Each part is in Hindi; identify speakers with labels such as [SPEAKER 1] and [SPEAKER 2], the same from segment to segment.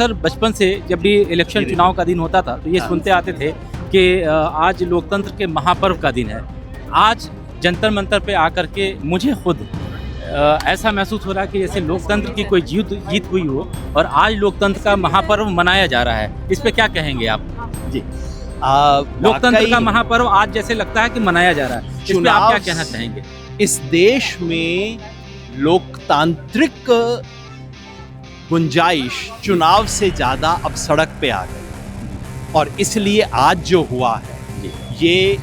[SPEAKER 1] अक्सर बचपन से जब भी इलेक्शन चुनाव का दिन होता था तो ये सुनते आते थे कि आज लोकतंत्र के महापर्व का दिन है। आज जंतर मंतर पे आकर के मुझे खुद ऐसा महसूस हो रहा है कि जैसे लोकतंत्र की कोई जीत हुई हो और आज लोकतंत्र का महापर्व मनाया जा रहा है। इस पे क्या कहेंगे आप? जी, लोकतंत्र का महापर्व आज जैसे लगता है कि मनाया जा रहा है, इस पे आप क्या कहना चाहेंगे?
[SPEAKER 2] इस देश में लोकतांत्रिक गुंजाइश चुनाव से ज्यादा अब सड़क पे आ गई और इसलिए आज जो हुआ है ये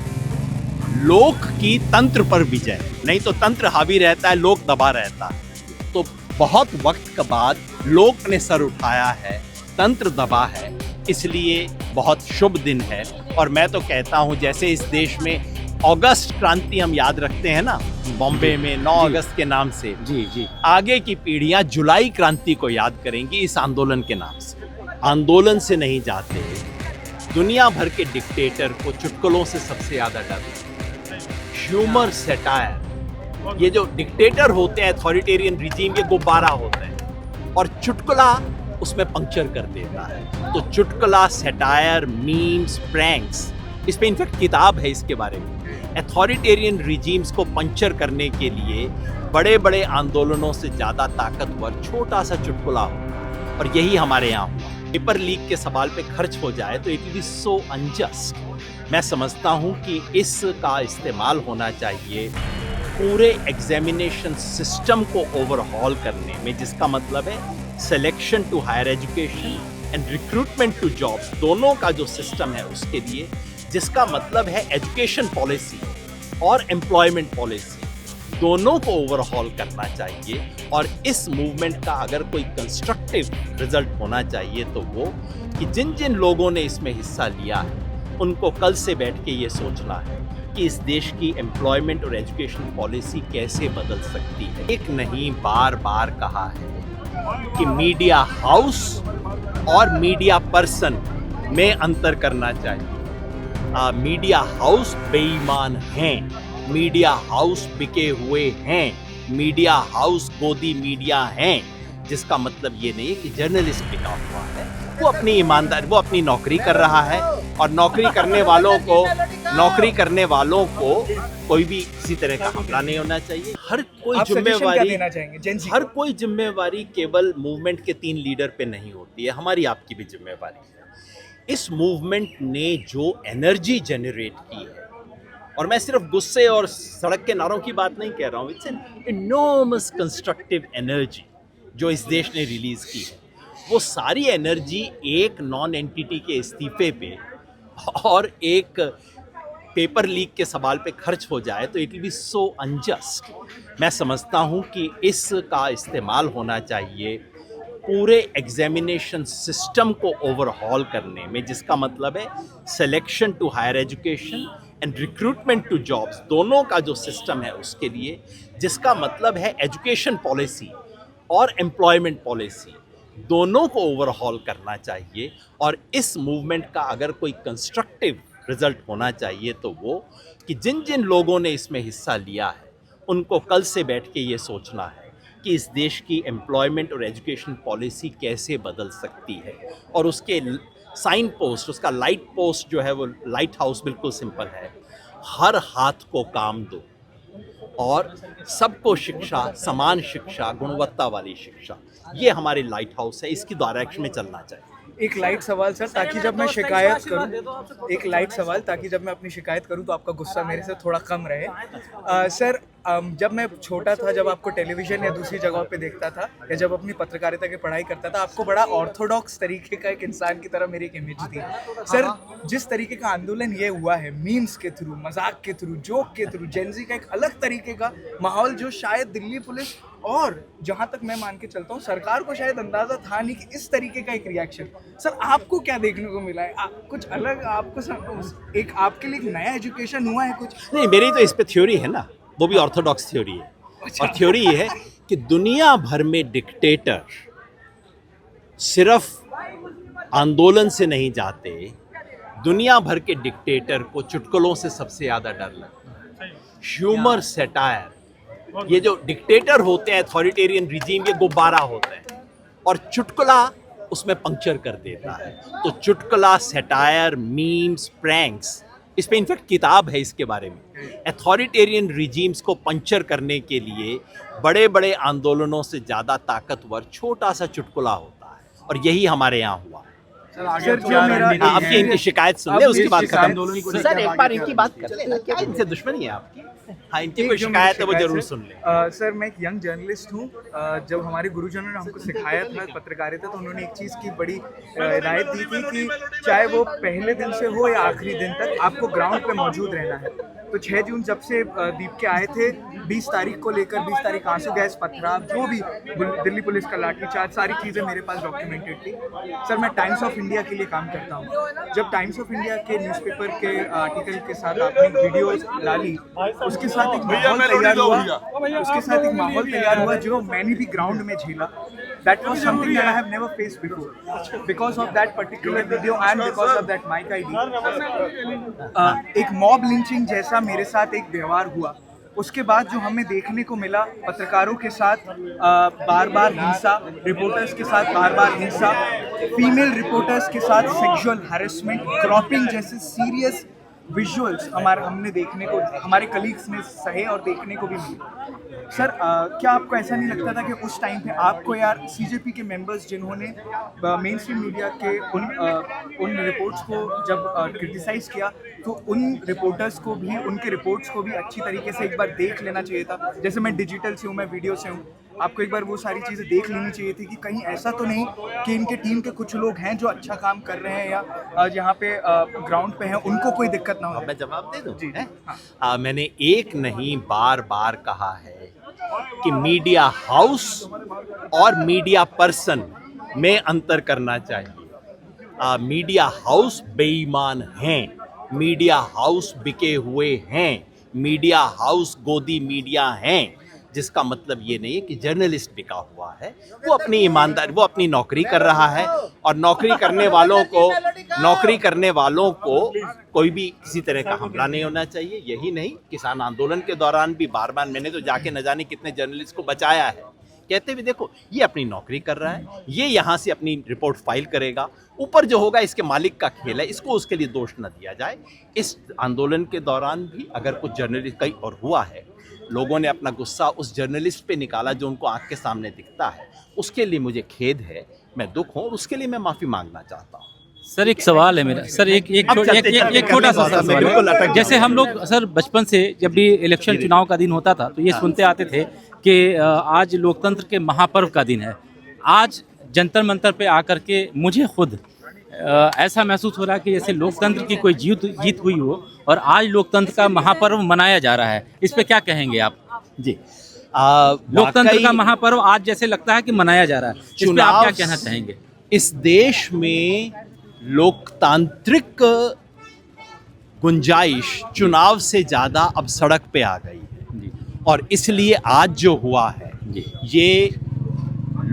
[SPEAKER 2] लोक की तंत्र पर विजय, नहीं तो तंत्र हावी रहता है, लोक दबा रहता है। तो बहुत वक्त के बाद लोक ने सर उठाया है, तंत्र दबा है, इसलिए बहुत शुभ दिन है। और मैं तो कहता हूं जैसे इस देश में अगस्त क्रांति हम याद रखते हैं ना, बॉम्बे में 9 अगस्त के नाम से, जी आगे की पीढ़ियां जुलाई क्रांति को याद करेंगी इस आंदोलन के नाम से। आंदोलन से नहीं जाते, दुनिया भर के डिक्टेटर को चुटकुलों से सबसे ज्यादा डर, ह्यूमर, सैटायर। ये जो डिक्टेटर होते हैं, अथॉरिटेरियन रिजीम, ये गुब्बारा होते हैं और चुटकुला उसमें पंक्चर कर देता है। तो चुटकुला, सैटायर, मीम्स, प्रैंक्स, इस पे इनफैक्ट किताब है इसके बारे में। अथॉरिटेरियन रिजीम्स को पंक्चर करने के लिए बड़े बड़े आंदोलनों से ज्यादा ताकतवर छोटा सा चुटकुला हो, और यही हमारे यहाँ हुआ। पेपर लीक के सवाल पे खर्च हो जाए तो it will be so unjust. मैं समझता हूँ कि इसका इस्तेमाल होना चाहिए पूरे एग्जामिनेशन सिस्टम को ओवरहॉल करने में, जिसका मतलब है selection to higher education and recruitment to jobs, दोनों का जो सिस्टम है उसके लिए, जिसका मतलब है एजुकेशन पॉलिसी और एम्प्लॉयमेंट पॉलिसी, दोनों को ओवरहॉल करना चाहिए। और इस मूवमेंट का अगर कोई कंस्ट्रक्टिव रिजल्ट होना चाहिए तो वो कि जिन जिन लोगों ने इसमें हिस्सा लिया है उनको कल से बैठ के ये सोचना है कि इस देश की एम्प्लॉयमेंट और एजुकेशन पॉलिसी कैसे बदल सकती है। एक नहीं, बार बार कहा है कि मीडिया हाउस और मीडिया पर्सन में अंतर करना चाहिए। मीडिया हाउस बेईमान हैं, मीडिया हाउस बिके हुए हैं, मीडिया हाउस गोदी मीडिया हैं, जिसका मतलब ये नहीं कि जर्नलिस्ट बिका हुआ है। वो अपनी ईमानदारी, वो अपनी नौकरी कर रहा है और नौकरी करने वालों को कोई भी किसी तरह का हमला नहीं होना चाहिए। हर कोई जिम्मेवारी केवल मूवमेंट के 3 लीडर पे नहीं होती है, हमारी आपकी भी जिम्मेवारी है। इस मूवमेंट ने जो एनर्जी जनरेट की है, और मैं सिर्फ गुस्से और सड़क के नारों की बात नहीं कह रहा हूँ, it's an enormous constructive energy जो इस देश ने रिलीज की है। वो सारी एनर्जी एक नॉन एंटिटी के इस्तीफे पे और एक पेपर लीक के सवाल पे खर्च हो जाए तो it will be so unjust. मैं समझता हूँ कि इसका इस्तेमाल होना चाहिए पूरे एग्जामिनेशन सिस्टम को ओवरहॉल करने में, जिसका मतलब है selection to higher education and recruitment to jobs, दोनों का जो सिस्टम है उसके लिए, जिसका मतलब है एजुकेशन पॉलिसी और एम्प्लॉयमेंट पॉलिसी, दोनों को ओवरहॉल करना चाहिए। और इस मूवमेंट का अगर कोई कंस्ट्रक्टिव रिजल्ट होना चाहिए तो वो कि जिन जिन लोगों ने इसमें हिस्सा लिया है उनको कल से बैठ के ये सोचना है कि इस देश की एम्प्लॉयमेंट और एजुकेशन पॉलिसी कैसे बदल सकती है। और उसके साइन पोस्ट, उसका लाइट पोस्ट जो है, वो लाइट हाउस बिल्कुल सिंपल है, हर हाथ को काम दो और सबको शिक्षा, समान शिक्षा, गुणवत्ता वाली शिक्षा, ये हमारी लाइट हाउस है, इसकी डायरेक्शन में चलना चाहिए।
[SPEAKER 3] एक लाइट सवाल सर, ताकि जब मैं शिकायत करूं, एक लाइट सवाल ताकि जब मैं अपनी शिकायत करूं तो आपका गुस्सा मेरे से थोड़ा कम रहे। सर, जब मैं छोटा था, जब आपको टेलीविजन या दूसरी जगहों पे देखता था या जब अपनी पत्रकारिता की पढ़ाई करता था, आपको बड़ा ऑर्थोडॉक्स तरीके का एक इंसान की तरह मेरी एक इमेज थी। सर, जिस तरीके का आंदोलन ये हुआ है, मीम्स के थ्रू, मजाक के थ्रू, जोक के थ्रू, जेनजी का एक अलग तरीके का माहौल, जो शायद दिल्ली पुलिस और जहां तक मैं मान के चलता हूं सरकार को शायद अंदाजा था नहीं कि इस तरीके का एक रिएक्शन। सर, आपको क्या देखने को मिला है? कुछ अलग आपको एक आपके लिए एक नया एजुकेशन हुआ है कुछ?
[SPEAKER 2] नहीं, मेरी तो इस पे थ्योरी है ना, वो भी ऑर्थोडॉक्स थ्योरी है। और थ्योरी ये है कि दुनिया भर में डिक्टेटर सिर्फ आंदोलन से नहीं जाते, दुनिया भर के डिक्टेटर को चुटकुलों से सबसे ज्यादा डर लगता है। ह्यूमर, सैटायर, ये जो डिक्टेटर होते हैं, अथॉरिटेरियन रिजीम, ये गुब्बारा होते हैं और चुटकुला उसमें पंक्चर कर देता है। तो चुटकुला, सैटायर, मीम्स, प्रैंक्स, इस पे इनफैक्ट किताब है इसके बारे में। अथॉरिटेरियन रिजीम्स को पंक्चर करने के लिए बड़े बड़े आंदोलनों से ज़्यादा ताकतवर छोटा सा चुटकुला होता है, और यही हमारे यहाँ हुआ।
[SPEAKER 3] सर जो मेरा
[SPEAKER 2] आपकी इनकी शिकायत सुन ले, उसके बाद खत्म। सर एक बार इनकी बात कर लेना, क्या इनसे दुश्मनी है आपकी? हाँ, इनकी कोई शिकायत है वो जरूर सुन ले।
[SPEAKER 3] सर मैं एक यंग जर्नलिस्ट हूँ। जब हमारे गुरुजनों ने हमको सिखाया था पत्रकारिता, तो उन्होंने एक चीज़ की बड़ी हिदायत दी थी कि चाहे वो पहले दिन से हो या आखिरी दिन तक, आपको ग्राउंड पे मौजूद रहना है। तो 6 जून जब से दीप के आए थे, 20 तारीख को लेकर 20 तारीख आंसू गैस, पथराव, जो भी दिल्ली पुलिस का लाठीचार्ज, सारी चीज़ें मेरे पास डॉक्यूमेंटेड थी। सर मैं टाइम्स ऑफ इंडिया के लिए काम करता हूँ। जब टाइम्स ऑफ इंडिया के न्यूज़पेपर के आर्टिकल के साथ आपने वीडियो डाली, उसके साथ एक माहौल तैयार हुआ जो मैंने भी ग्राउंड में झेला। That was something that I have never faced before. Because of that particular video and because of that mic ID, एक मॉब लिंचिंग जैसा मेरे साथ एक व्यवहार हुआ। उसके बाद जो हमें देखने को मिला, पत्रकारों के साथ बार बार हिंसा, रिपोर्टर्स के साथ बार बार हिंसा, फीमेल रिपोर्टर्स के साथ सेक्सुअल हैरेसमेंट, क्रॉपिंग जैसे सीरियस विजुअल्स हमने देखने को, हमारे कलीग्स ने सहे और देखने को भी मिले। सर क्या आपको ऐसा नहीं लगता था कि उस टाइम पे आपको या सीजेपी के मेंबर्स जिन्होंने मेन स्ट्रीम मीडिया के उन रिपोर्ट्स को जब क्रिटिसाइज़ किया, तो उन रिपोर्टर्स को भी, उनके रिपोर्ट्स को भी अच्छी तरीके से एक बार देख लेना चाहिए था? जैसे मैं डिजिटल से हूँ, मैं वीडियो से हूँ, आपको एक बार वो सारी चीज़ें देख लेनी चाहिए थी कि कहीं ऐसा तो नहीं कि इनके टीम के कुछ लोग हैं जो अच्छा काम कर रहे हैं या यहाँ पे ग्राउंड पे हैं, उनको कोई दिक्कत ना हो।
[SPEAKER 2] मैं जवाब दे दूं?
[SPEAKER 3] जी
[SPEAKER 2] हाँ। मैंने एक नहीं बार बार कहा है कि मीडिया हाउस और मीडिया पर्सन में अंतर करना चाहिए। मीडिया हाउस बेईमान हैं, मीडिया हाउस बिके हुए हैं, मीडिया हाउस गोदी मीडिया हैं, जिसका मतलब ये नहीं है कि जर्नलिस्ट बिका हुआ है। वो अपनी ईमानदारी, वो अपनी नौकरी कर रहा है, और नौकरी करने वालों को कोई भी किसी तरह का हमला नहीं होना चाहिए। यही नहीं, किसान आंदोलन के दौरान भी बार बार मैंने तो जाके न जाने कितने जर्नलिस्ट को बचाया है, कहते हुए देखो ये अपनी नौकरी कर रहा है, ये यहाँ से अपनी रिपोर्ट फाइल करेगा, ऊपर जो होगा इसके मालिक का खेल है, इसको उसके लिए दोष न दिया जाए। इस आंदोलन के दौरान भी अगर कुछ जर्नलिस्ट कहीं और हुआ है, लोगों ने अपना गुस्सा उस जर्नलिस्ट पे निकाला जो उनको आंख के सामने दिखता है, उसके लिए मुझे खेद है, मैं दुख हूँ, और उसके लिए मैं माफ़ी मांगना चाहता हूँ।
[SPEAKER 1] सर एक सवाल है मेरा, सर एक छोटा सा सवाल है। जैसे हम लोग सर बचपन से जब भी इलेक्शन चुनाव का दिन होता था तो ये सुनते आते थे कि आज लोकतंत्र के महापर्व का दिन है। आज जंतर मंतर पे आकर के मुझे खुद ऐसा महसूस हो रहा है कि जैसे लोकतंत्र की कोई जीत हुई हो और आज लोकतंत्र का महापर्व मनाया जा रहा है। इस पे क्या कहेंगे आप? जी, लोकतंत्र का महापर्व आज जैसे लगता है कि मनाया जा रहा है, इस पे आप क्या कहना चाहेंगे?
[SPEAKER 2] इस देश में लोकतांत्रिक गुंजाइश चुनाव से ज़्यादा अब सड़क पे आ गई है, और इसलिए आज जो हुआ है ये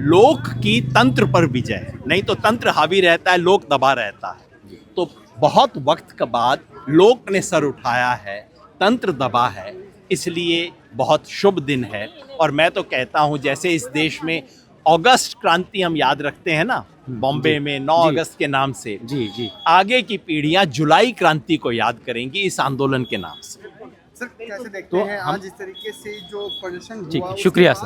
[SPEAKER 2] लोक की तंत्र पर विजय है। नहीं तो तंत्र हावी रहता है, लोक दबा रहता है। तो बहुत वक्त के बाद लोक ने सर उठाया है, तंत्र दबा है, इसलिए बहुत शुभ दिन है। और मैं तो कहता हूँ जैसे इस देश में अगस्त क्रांति हम याद रखते हैं ना, बॉम्बे में 9 अगस्त के नाम से, जी आगे की पीढ़ियां जुलाई क्रांति को याद करेंगी इस आंदोलन के नाम से।
[SPEAKER 4] सर कैसे देखते हैं आज इस तरीके से जो प्रदर्शन हुआ?
[SPEAKER 1] शुक्रिया सर।